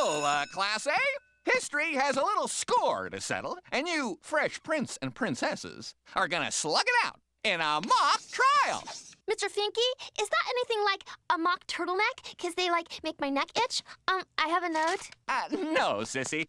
Class A. History has a little score to settle, and you fresh prince and princesses are gonna slug it out in a mock trial. Mr. Finky, is that anything like a mock turtleneck? Because they, make my neck itch? I have a note. No, sissy.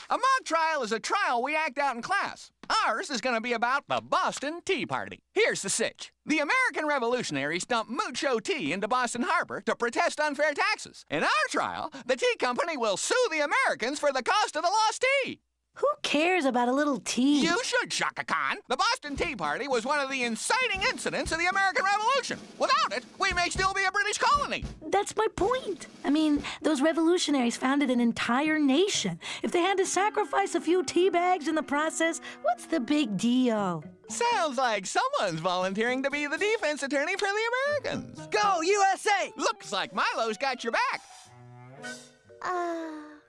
A mock trial is a trial we act out in class. Ours is gonna be about the Boston Tea Party. Here's the sitch. The American revolutionaries dumped mucho tea into Boston Harbor to protest unfair taxes. In our trial, the tea company will sue the Americans for the cost of the lost tea. Who cares about a little tea? You should, Shaka Khan. The Boston Tea Party was one of the inciting incidents of the American Revolution. Without it, we may still be a British colony. That's my point. I mean, those revolutionaries founded an entire nation. If they had to sacrifice a few tea bags in the process, what's the big deal? Sounds like someone's volunteering to be the defense attorney for the Americans. Go, USA! Looks like Milo's got your back.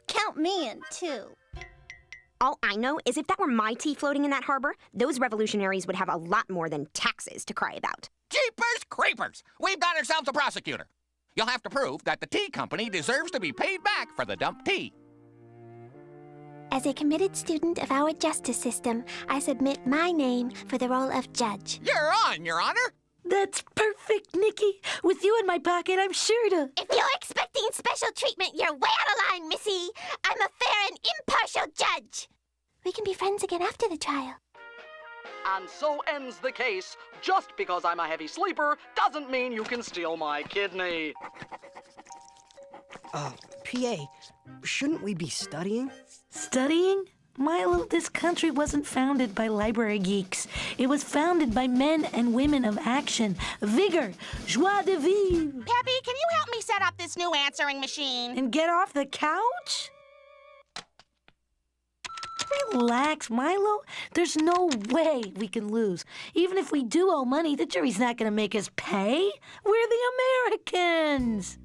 Count me in, too. All I know is if that were my tea floating in that harbor, those revolutionaries would have a lot more than taxes to cry about. Jeepers creepers! We've got ourselves a prosecutor. You'll have to prove that the tea company deserves to be paid back for the dumped tea. As a committed student of our justice system, I submit my name for the role of judge. You're on, Your Honor. That's perfect, Nikki. With you in my pocket, I'm sure to... If you're expecting special treatment, you're way out of line, Missy. I'm a fair and impartial judge. We can be friends again after the trial. And so ends the case. Just because I'm a heavy sleeper doesn't mean you can steal my kidney. PA, shouldn't we be studying? Studying? Milo, this country wasn't founded by library geeks. It was founded by men and women of action, vigor, joie de vivre. Peppy, can you help me set up this new answering machine? And get off the couch? Relax, Milo. There's no way we can lose. Even if we do owe money, the jury's not going to make us pay. We're the Americans.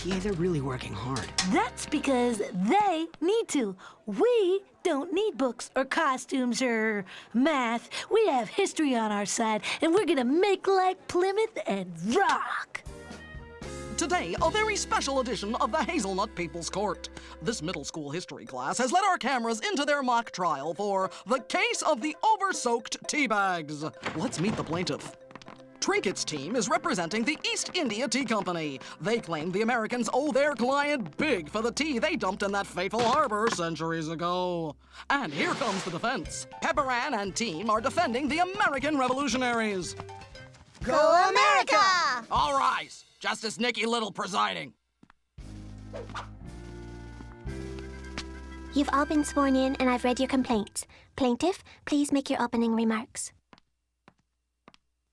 PA, they're really working hard. That's because they need to. We don't need books or costumes or math. We have history on our side, and we're gonna make like Plymouth and rock. Today, a very special edition of the Hazelnut People's Court. This middle school history class has let our cameras into their mock trial for the case of the over-soaked tea bags. Let's meet the plaintiff. Trinket's team is representing the East India Tea Company. They claim the Americans owe their client big for the tea they dumped in that fateful harbor centuries ago. And here comes the defense. Pepperan and team are defending the American revolutionaries. Go America! All rise. Justice Nikki Little presiding. You've all been sworn in, and I've read your complaints. Plaintiff, please make your opening remarks.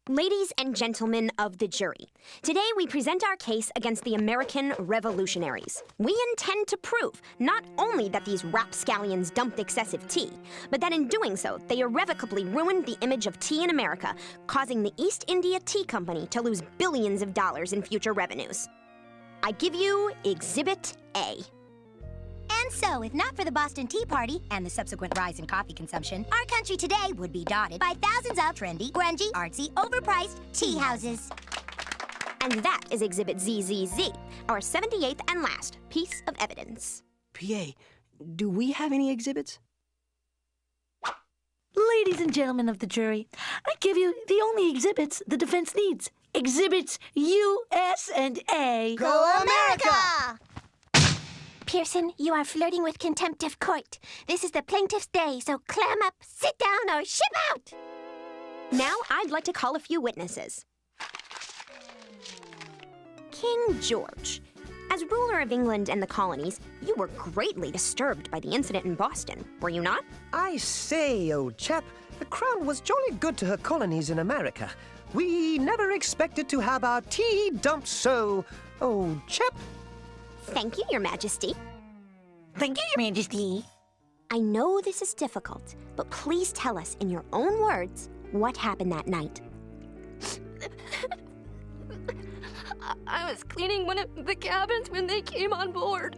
Ladies and gentlemen of the jury, today we present our case against the American revolutionaries. We intend to prove not only that these rapscallions dumped excessive tea, but that in doing so, they irrevocably ruined the image of tea in America, causing the East India Tea Company to lose billions of dollars in future revenues. I give you Exhibit A. And so, if not for the Boston Tea Party and the subsequent rise in coffee consumption, our country today would be dotted by thousands of trendy, grungy, artsy, overpriced tea houses. And that is Exhibit ZZZ, our 78th and last piece of evidence. PA, do we have any exhibits? Ladies and gentlemen of the jury, I give you the only exhibits the defense needs. Exhibits U, S, and A. Go America! Pearson, you are flirting with contempt of court. This is the plaintiff's day, so clam up, sit down, or ship out! Now I'd like to call a few witnesses. King George. As ruler of England and the colonies, you were greatly disturbed by the incident in Boston, were you not? I say, old chap, the Crown was jolly good to her colonies in America. We never expected to have our tea dumped so, old chap. Thank you, Your Majesty. Thank you, Your Majesty. I know this is difficult, but please tell us in your own words what happened that night. I was cleaning one of the cabins when they came on board.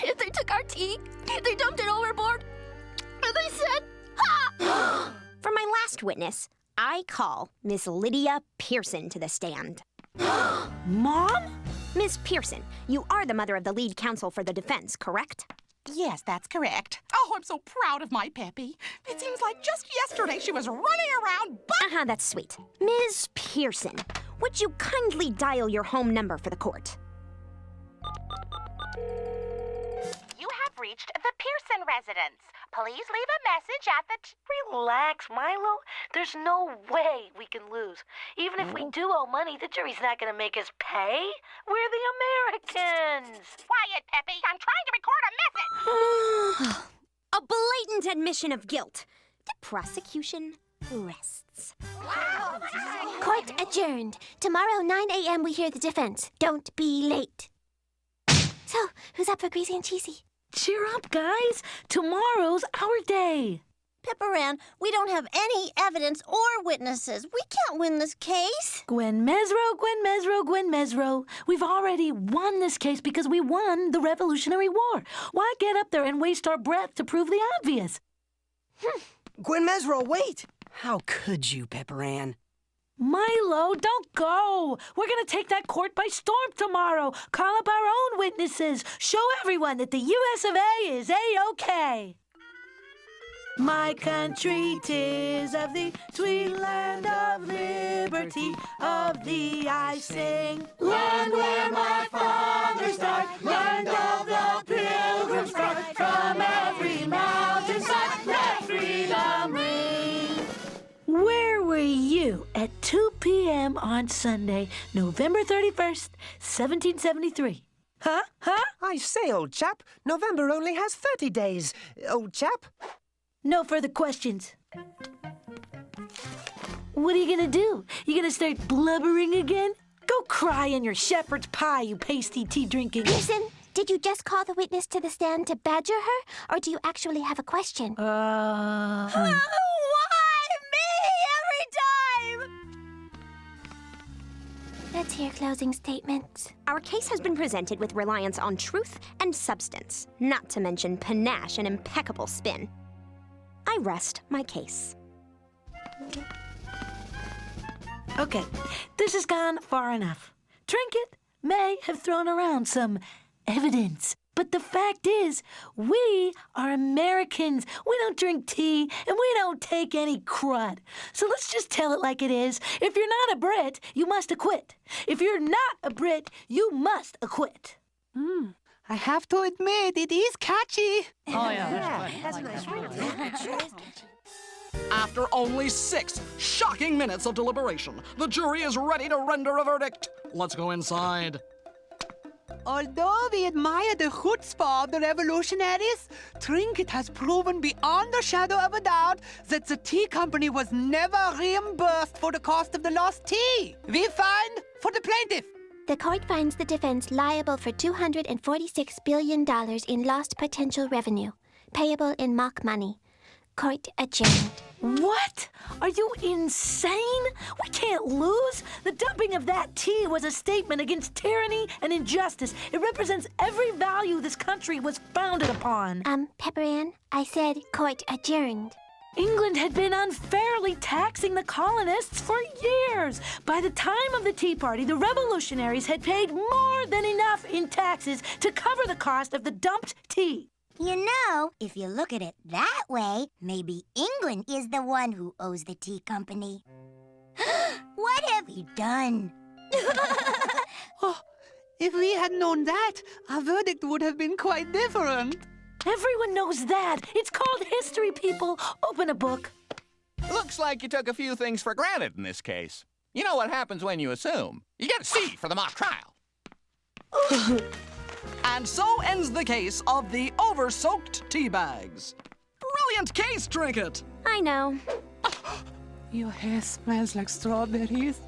They took our tea, they dumped it overboard, and they said, ha! For my last witness, I call Miss Lydia Pearson to the stand. Mom? Miss Pearson, you are the mother of the lead counsel for the defense, correct? Yes, that's correct. Oh, I'm so proud of my Peppy. It seems like just yesterday she was running around, but... That's sweet. Ms. Pearson, would you kindly dial your home number for the court? You have reached the Pearson residence. Please leave a message at the... Relax, Milo. There's no way we can lose. Even if we do owe money, the jury's not gonna make us pay. We're the Americans. Quiet, Peppy. I'm trying to record a message. A blatant admission of guilt. The prosecution rests. Court adjourned. Tomorrow, 9 a.m., we hear the defense. Don't be late. So, who's up for Greasy and Cheesy? Cheer up, guys. Tomorrow's our day. Pepper Ann, we don't have any evidence or witnesses. We can't win this case. Gwen Mesro, Gwen Mesro, Gwen Mesro. We've already won this case because we won the Revolutionary War. Why get up there and waste our breath to prove the obvious? Gwen Mesro, wait! How could you, Pepper Ann? Milo, don't go. We're going to take that court by storm tomorrow. Call up our own witnesses. Show everyone that the US of A is A-OK. My country, 'tis of the sweet land of liberty, of thee I sing. Land where my fathers died, land of the pilgrims' pride, from every mountainside, let freedom ring. Where were you at 2 p.m. on Sunday, November 31st, 1773? Huh? I say, old chap, November only has 30 days. Old chap? No further questions. What are you gonna do? You gonna start blubbering again? Go cry in your shepherd's pie, you pasty tea drinking. Pearson, did you just call the witness to the stand to badger her, or do you actually have a question? Why me every time? Let's hear closing statements. Our case has been presented with reliance on truth and substance, not to mention panache and impeccable spin. I rest my case. Okay, this has gone far enough. Trinket may have thrown around some evidence, but the fact is, we are Americans. We don't drink tea, and we don't take any crud. So let's just tell it like it is. If you're not a Brit, you must acquit. If you're not a Brit, you must acquit. I have to admit, it is catchy. Oh, yeah. After only 6 shocking minutes of deliberation, the jury is ready to render a verdict. Let's go inside. Although we admire the chutzpah of the revolutionaries, Trinket has proven beyond a shadow of a doubt that the tea company was never reimbursed for the cost of the lost tea. We find for the plaintiff. The court finds the defense liable for $246 billion in lost potential revenue, payable in mock money. Court adjourned. What? Are you insane? We can't lose. The dumping of that tea was a statement against tyranny and injustice. It represents every value this country was founded upon. Pepper Ann, I said court adjourned. England had been unfairly taxing the colonists for years. By the time of the Tea Party, the revolutionaries had paid more than enough in taxes to cover the cost of the dumped tea. You know, if you look at it that way, maybe England is the one who owes the tea company. What have we done? Oh, if we had known that, our verdict would have been quite different. Everyone knows that. It's called history, people. Open a book. Looks like you took a few things for granted in this case. You know what happens when you assume. You get a C for the mock trial. And so ends the case of the over-soaked tea bags. Brilliant case, Trinket! I know. Your hair smells like strawberries.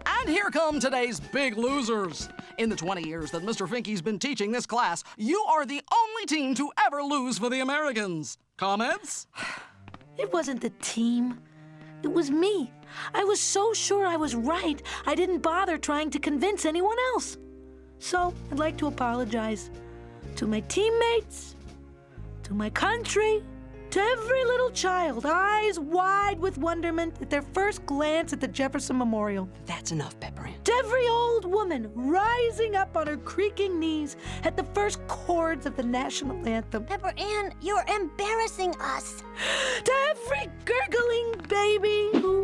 And here come today's big losers. In the 20 years that Mr. Finky's been teaching this class, you are the only team to ever lose for the Americans. Comments? It wasn't the team. It was me. I was so sure I was right, I didn't bother trying to convince anyone else. So, I'd like to apologize to my teammates, to my country, to every little child, eyes wide with wonderment at their first glance at the Jefferson Memorial. That's enough, Pepper Ann. To every old woman rising up on her creaking knees at the first chords of the national anthem. Pepper Ann, you're embarrassing us. To every gurgling baby who